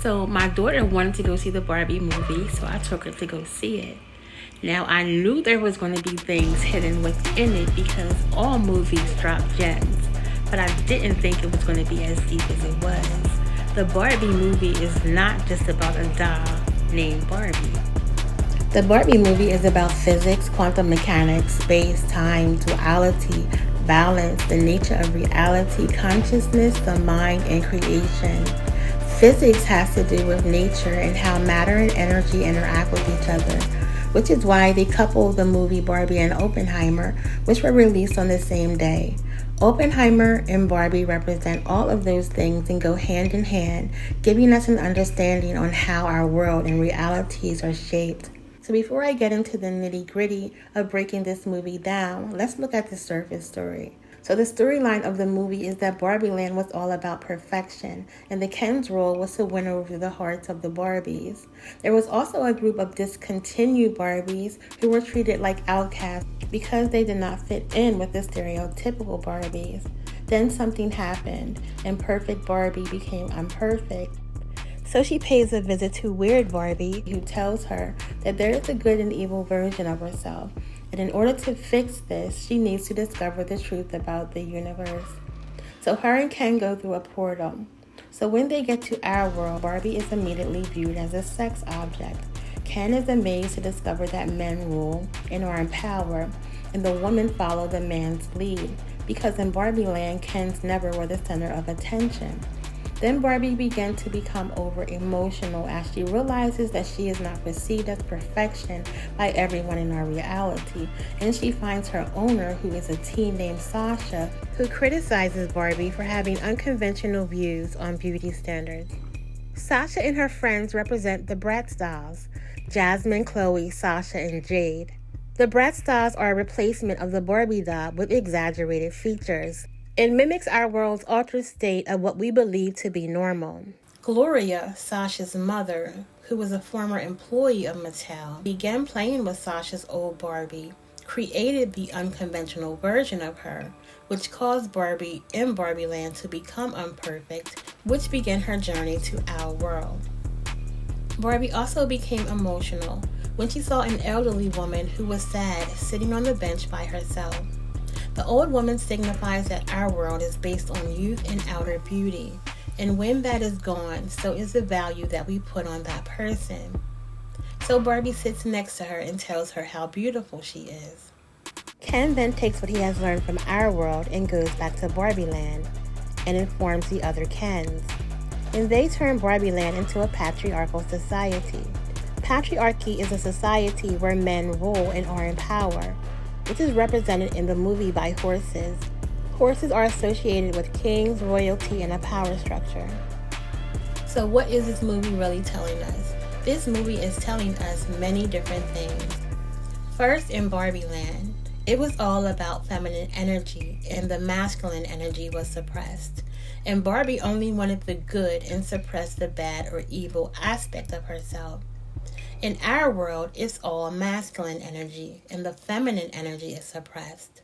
So my daughter wanted to go see the Barbie movie, so I took her to go see it. Now I knew there was going to be things hidden within it because all movies drop gems, but I didn't think it was going to be as deep as it was. The Barbie movie is not just about a doll named Barbie. The Barbie movie is about physics, quantum mechanics, space, time, duality, balance, the nature of reality, consciousness, the mind, and creation. Physics has to do with nature and how matter and energy interact with each other, which is why they coupled the movie Barbie and Oppenheimer, which were released on the same day. Oppenheimer and Barbie represent all of those things and go hand in hand, giving us an understanding on how our world and realities are shaped. So before I get into the nitty-gritty of breaking this movie down, let's look at the surface story. So the storyline of the movie is that Barbie Land was all about perfection, and the Ken's role was to win over the hearts of the Barbies. There was also a group of discontinued Barbies who were treated like outcasts because they did not fit in with the stereotypical Barbies. Then something happened, and perfect Barbie became imperfect. So she pays a visit to Weird Barbie, who tells her that there is a good and evil version of herself, and in order to fix this, she needs to discover the truth about the universe. So her and Ken go through a portal. So when they get to our world, Barbie is immediately viewed as a sex object. Ken is amazed to discover that men rule and are in power, and the women follow the man's lead, because in Barbie Land, Kens never were the center of attention. Then Barbie began to become over-emotional as she realizes that she is not perceived as perfection by everyone in our reality, and she finds her owner, who is a teen named Sasha, who criticizes Barbie for having unconventional views on beauty standards. Sasha and her friends represent the Bratz dolls: Jasmine, Chloe, Sasha, and Jade. The Bratz dolls are a replacement of the Barbie doll with exaggerated features. It mimics our world's altered state of what we believe to be normal. Gloria, Sasha's mother, who was a former employee of Mattel, began playing with Sasha's old Barbie, created the unconventional version of her, which caused Barbie in Barbie Land to become imperfect, which began her journey to our world. Barbie also became emotional when she saw an elderly woman who was sad sitting on the bench by herself. The old woman signifies that our world is based on youth and outer beauty, and when that is gone, so is the value that we put on that person. So Barbie sits next to her and tells her how beautiful she is. Ken then takes what he has learned from our world and goes back to Barbie Land and informs the other Kens. And they turn Barbie Land into a patriarchal society. Patriarchy is a society where men rule and are in power, which is represented in the movie by horses. Horses are associated with kings, royalty, and a power structure. So what is this movie really telling us? This movie is telling us many different things. First, in Barbie Land, it was all about feminine energy, and the masculine energy was suppressed. And Barbie only wanted the good and suppressed the bad or evil aspect of herself. In our world, it's all masculine energy, and the feminine energy is suppressed.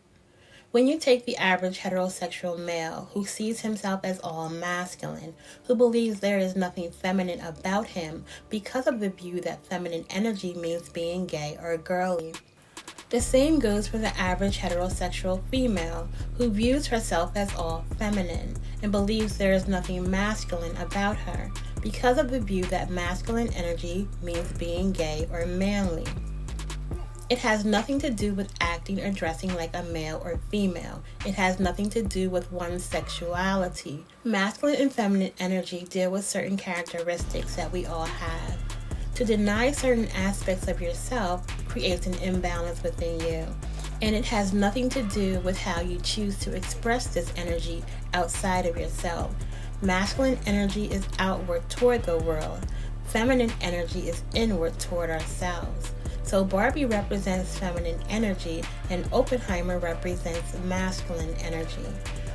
When you take the average heterosexual male who sees himself as all masculine, who believes there is nothing feminine about him because of the view that feminine energy means being gay or girly. The same goes for the average heterosexual female who views herself as all feminine and believes there is nothing masculine about her, because of the view that masculine energy means being gay or manly. It has nothing to do with acting or dressing like a male or female. It has nothing to do with one's sexuality. Masculine and feminine energy deal with certain characteristics that we all have. To deny certain aspects of yourself creates an imbalance within you, and it has nothing to do with how you choose to express this energy outside of yourself. Masculine energy is outward toward the world. Feminine energy is inward toward ourselves. So Barbie represents feminine energy and Oppenheimer represents masculine energy.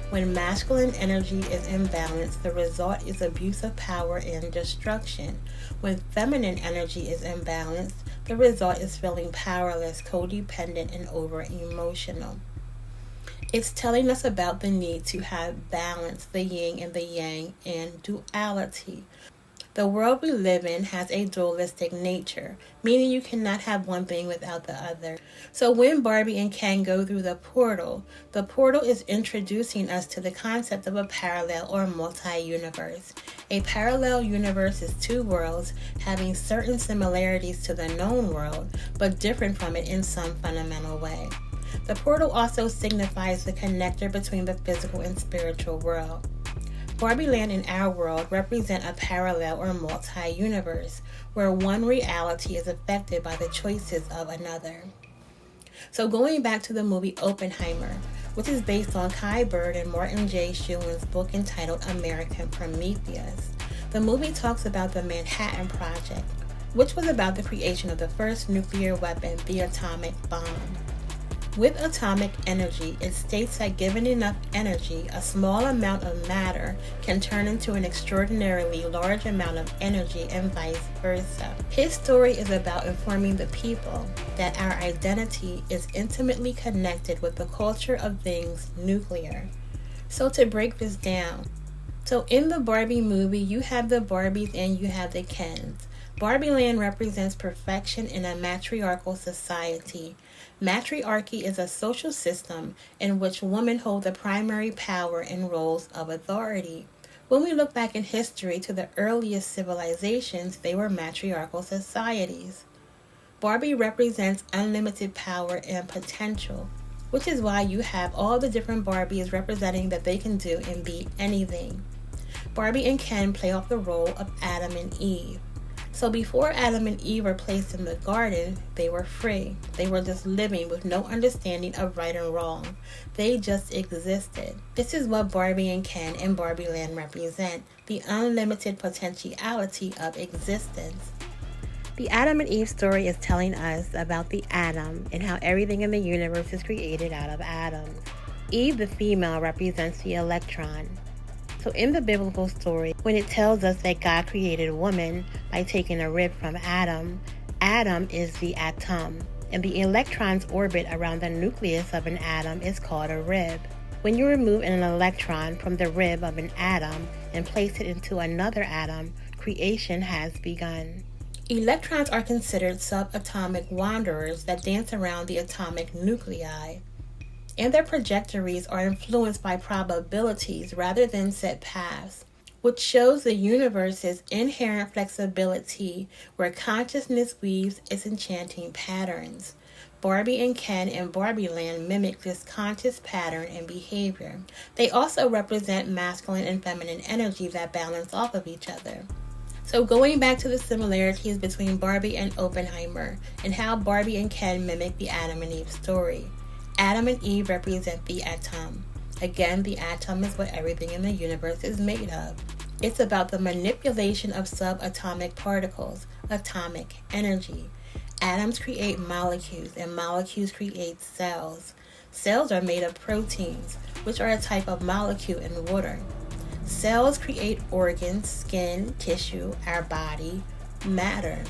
When masculine energy is imbalanced, the result is abuse of power and destruction. When feminine energy is imbalanced, the result is feeling powerless, codependent, and over-emotional. It's telling us about the need to have balance, the yin and the yang, and duality. The world we live in has a dualistic nature, meaning you cannot have one thing without the other. So when Barbie and Ken go through the portal is introducing us to the concept of a parallel or multi-universe. A parallel universe is two worlds having certain similarities to the known world, but different from it in some fundamental way. The portal also signifies the connector between the physical and spiritual world. Barbie Land and our world represent a parallel or multi-universe, where one reality is affected by the choices of another. So going back to the movie Oppenheimer, which is based on Kai Bird and Martin J. Schuman's book entitled American Prometheus, the movie talks about the Manhattan Project, which was about the creation of the first nuclear weapon, the atomic bomb. With atomic energy, it states that given enough energy, a small amount of matter can turn into an extraordinarily large amount of energy and vice versa. His story is about informing the people that our identity is intimately connected with the culture of things nuclear. So to break this down, so in the Barbie movie, you have the Barbies and you have the Kens. Barbie Land represents perfection in a matriarchal society. Matriarchy is a social system in which women hold the primary power and roles of authority. When we look back in history to the earliest civilizations, they were matriarchal societies. Barbie represents unlimited power and potential, which is why you have all the different Barbies representing that they can do and be anything. Barbie and Ken play off the role of Adam and Eve. So before Adam and Eve were placed in the garden, they were free. They were just living with no understanding of right and wrong. They just existed. This is what Barbie and Ken and Barbie Land represent, the unlimited potentiality of existence. The Adam and Eve story is telling us about the atom and how everything in the universe is created out of atoms. Eve, the female, represents the electron. So in the biblical story, when it tells us that God created woman by taking a rib from Adam, Adam is the atom, and the electron's orbit around the nucleus of an atom is called a rib. When you remove an electron from the rib of an atom and place it into another atom, creation has begun. Electrons are considered subatomic wanderers that dance around the atomic nuclei, and their trajectories are influenced by probabilities rather than set paths, which shows the universe's inherent flexibility where consciousness weaves its enchanting patterns. Barbie and Ken and Barbie Land mimic this conscious pattern and behavior. They also represent masculine and feminine energy that balance off of each other. So going back to the similarities between Barbie and Oppenheimer and how Barbie and Ken mimic the Adam and Eve story. Adam and Eve represent the atom. Again, the atom is what everything in the universe is made of. It's about the manipulation of subatomic particles, atomic energy. Atoms create molecules, and molecules create cells. Cells are made of proteins, which are a type of molecule in water. Cells create organs, skin, tissue, our body, matter.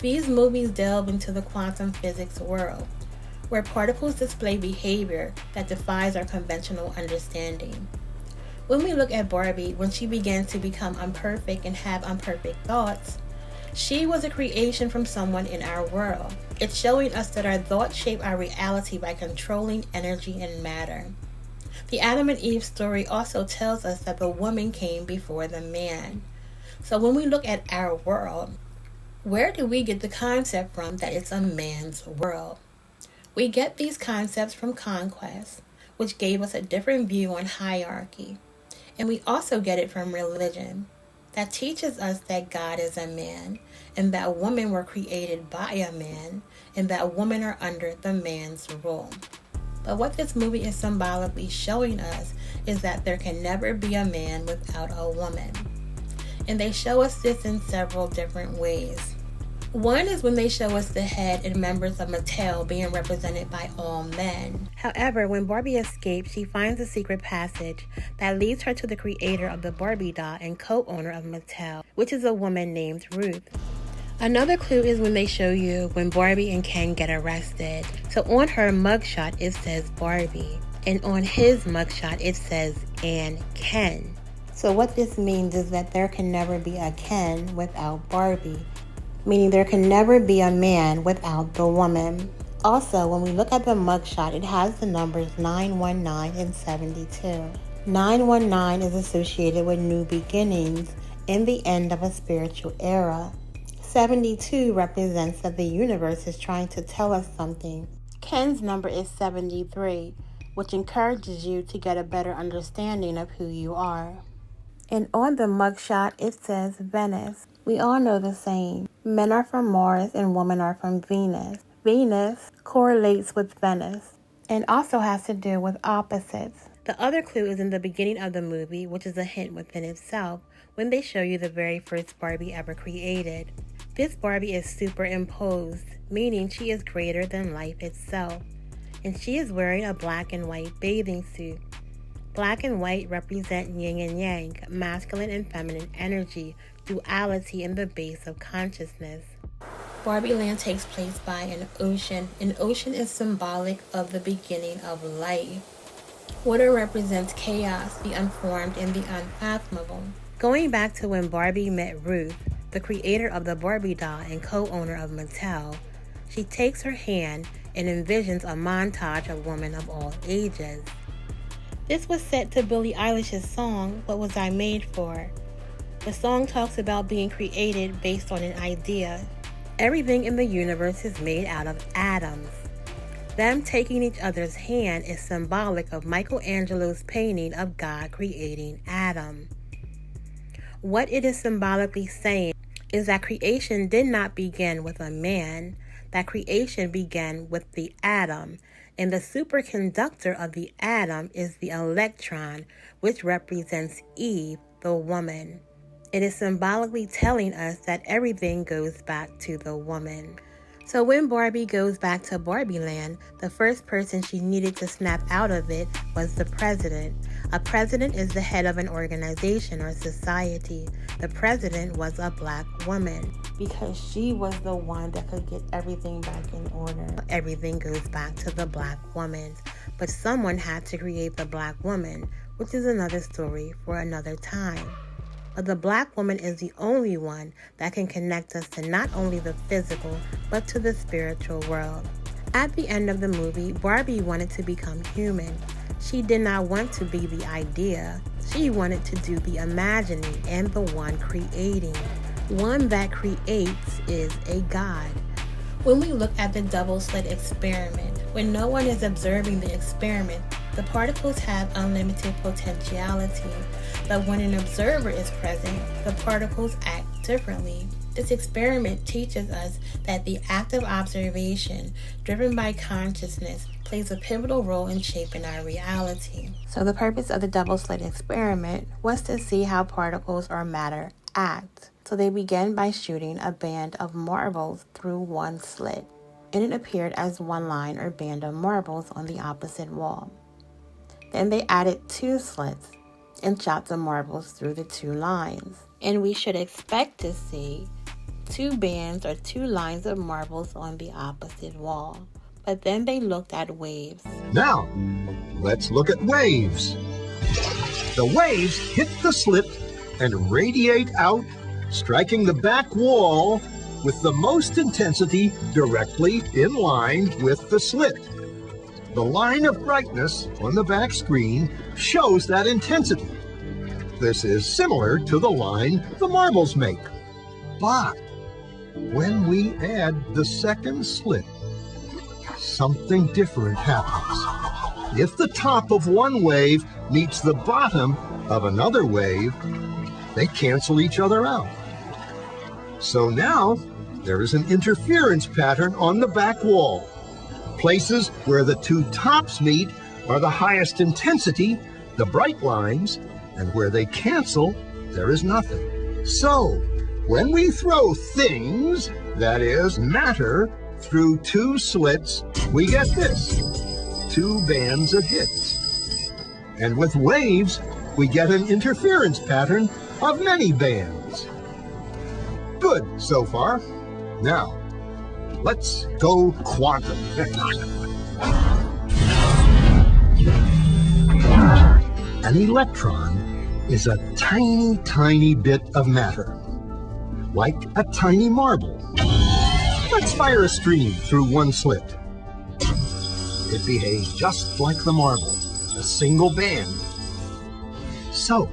These movies delve into the quantum physics world, where particles display behavior that defies our conventional understanding. When we look at Barbie, when she began to become imperfect and have imperfect thoughts, she was a creation from someone in our world. It's showing us that our thoughts shape our reality by controlling energy and matter. The Adam and Eve story also tells us that the woman came before the man. So when we look at our world, where do we get the concept from that it's a man's world? We get these concepts from conquest, which gave us a different view on hierarchy. And we also get it from religion, that teaches us that God is a man, and that women were created by a man, and that women are under the man's rule. But what this movie is symbolically showing us is that there can never be a man without a woman. And they show us this in several different ways. One is when they show us the head and members of Mattel being represented by all men. However, when Barbie escapes, she finds a secret passage that leads her to the creator of the Barbie doll and co-owner of Mattel, which is a woman named Ruth. Another clue is when they show you when Barbie and Ken get arrested. So on her mugshot it says Barbie, and on his mugshot it says and Ken. So what this means is that there can never be a Ken without Barbie, meaning there can never be a man without the woman. Also, when we look at the mugshot, it has the numbers 919 and 72. 919 is associated with new beginnings and the end of a spiritual era. 72 represents that the universe is trying to tell us something. Ken's number is 73, which encourages you to get a better understanding of who you are. And on the mugshot, it says Venus. We all know the saying, men are from Mars and women are from Venus. Venus correlates with Venus and also has to do with opposites. The other clue is in the beginning of the movie, which is a hint within itself, when they show you the very first Barbie ever created. This Barbie is superimposed, meaning she is greater than life itself, and she is wearing a black and white bathing suit. Black and white represent yin and yang, masculine and feminine energy, duality in the base of consciousness. Barbie Land takes place by an ocean. An ocean is symbolic of the beginning of life. Water represents chaos, the unformed and the unfathomable. Going back to when Barbie met Ruth, the creator of the Barbie doll and co-owner of Mattel, she takes her hand and envisions a montage of women of all ages. This was set to Billie Eilish's song, What Was I Made For? The song talks about being created based on an idea. Everything in the universe is made out of atoms. Them taking each other's hand is symbolic of Michelangelo's painting of God creating Adam. What it is symbolically saying is that creation did not begin with a man, that creation began with the atom, and the superconductor of the atom is the electron, which represents Eve, the woman. It is symbolically telling us that everything goes back to the woman. So when Barbie goes back to Barbie Land, the first person she needed to snap out of it was the president. A president is the head of an organization or society. The president was a black woman because she was the one that could get everything back in order. Everything goes back to the black woman. But someone had to create the black woman, which is another story for another time. But the black woman is the only one that can connect us to not only the physical, but to the spiritual world. At the end of the movie, Barbie wanted to become human. She did not want to be the idea. She wanted to do the imagining and the one creating. One that creates is a God. When we look at the double-slit experiment, when no one is observing the experiment, the particles have unlimited potentiality. But when an observer is present, the particles act differently. This experiment teaches us that the act of observation, driven by consciousness, plays a pivotal role in shaping our reality. So the purpose of the double-slit experiment was to see how particles or matter act. So they began by shooting a band of marbles through one slit, and it appeared as one line or band of marbles on the opposite wall. Then they added 2 slits and shot the marbles through the 2 lines. And we should expect to see 2 bands or 2 lines of marbles on the opposite wall. But then they looked at waves. Now, let's look at waves. The waves hit the slit and radiate out, striking the back wall with the most intensity directly in line with the slit. The line of brightness on the back screen shows that intensity. This is similar to the line the marbles make. But when we add the second slit, something different happens. If the top of one wave meets the bottom of another wave, they cancel each other out. So now there is an interference pattern on the back wall. Places where the 2 tops meet are the highest intensity, the bright lines, and where they cancel, there is nothing. So, when we throw things, that is, matter, through 2 slits, we get this, 2 bands of hits. And with waves, we get an interference pattern of many bands. Good so far. Now, let's go quantum. An electron is a tiny, tiny bit of matter, like a tiny marble. Let's fire a stream through one slit. It behaves just like the marble, a single band. So,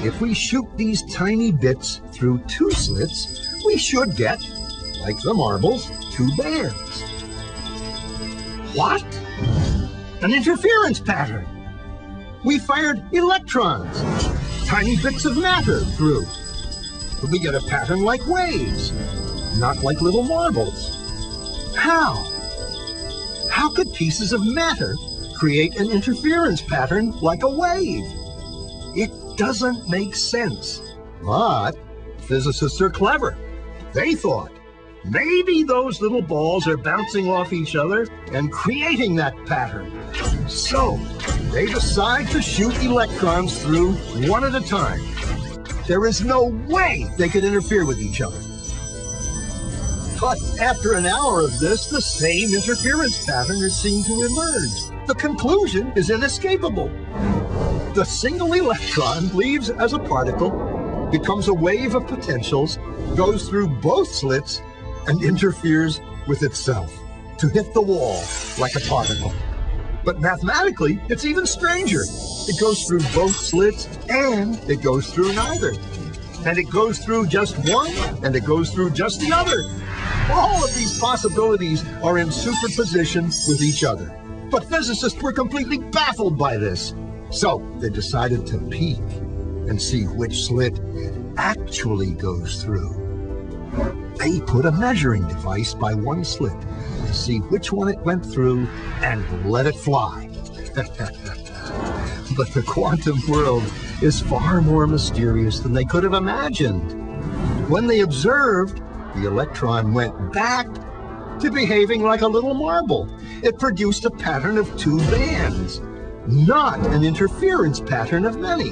if we shoot these tiny bits through two slits, we should get, like the marbles, two bands. What? An interference pattern. We fired electrons, tiny bits of matter through. We get a pattern like waves, not like little marbles. How? How could pieces of matter create an interference pattern like a wave? It doesn't make sense. But physicists are clever. They thought, maybe those little balls are bouncing off each other and creating that pattern. So they decide to shoot electrons through one at a time. There is no way they could interfere with each other. But after an hour of this, the same interference pattern is seen to emerge. The conclusion is inescapable. The single electron leaves as a particle, becomes a wave of potentials, goes through both slits, and interferes with itself to hit the wall like a particle. But mathematically, it's even stranger. It goes through both slits and it goes through neither. And it goes through just one and it goes through just the other. All of these possibilities are in superposition with each other. But physicists were completely baffled by this. So they decided to peek and see which slit it actually goes through. They put a measuring device by one slit to see which one it went through and let it fly. But the quantum world is far more mysterious than they could have imagined. When they observed, the electron went back to behaving like a little marble. It produced a pattern of two bands, not an interference pattern of many.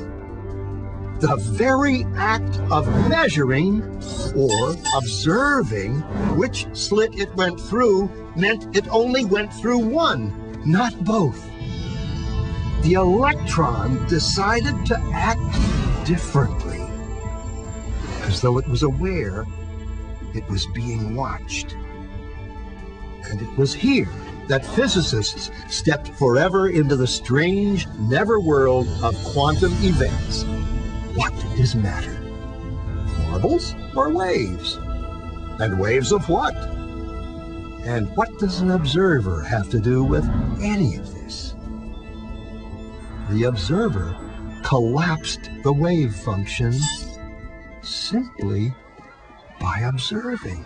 The very act of measuring or observing which slit it went through meant it only went through one, not both. The electron decided to act differently, as though it was aware it was being watched. And it was here that physicists stepped forever into the strange, never world of quantum events. What is matter? Marbles or waves? And waves of what? And what does an observer have to do with any of this? The observer collapsed the wave function simply by observing.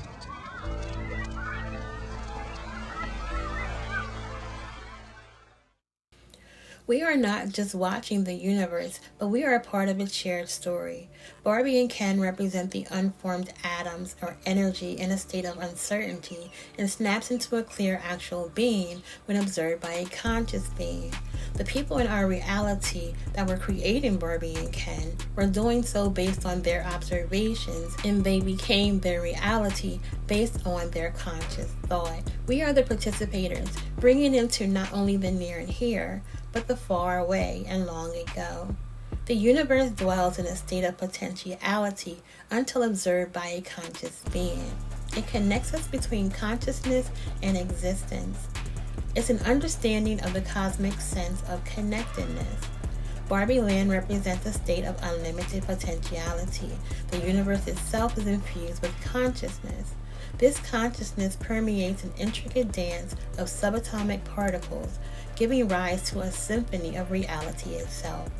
We are not just watching the universe, but we are a part of its shared story. Barbie and Ken represent the unformed atoms or energy in a state of uncertainty and snaps into a clear actual being when observed by a conscious being. The people in our reality that were creating Barbie and Ken were doing so based on their observations, and they became their reality based on their conscious thought. We are the participators, bringing into not only the near and here, but the far away and long ago. The universe dwells in a state of potentiality until observed by a conscious being. It connects us between consciousness and existence. It's an understanding of the cosmic sense of connectedness. Barbie Land represents a state of unlimited potentiality. The universe itself is infused with consciousness. This consciousness permeates an intricate dance of subatomic particles, giving rise to a symphony of reality itself.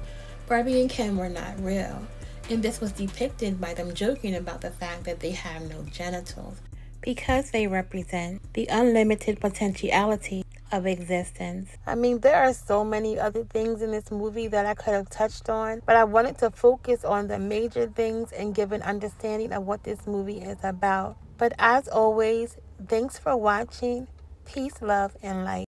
Barbie and Ken were not real, and this was depicted by them joking about the fact that they have no genitals, because they represent the unlimited potentiality of existence. I mean, there are so many other things in this movie that I could have touched on, but I wanted to focus on the major things and give an understanding of what this movie is about. But as always, thanks for watching. Peace, love, and light.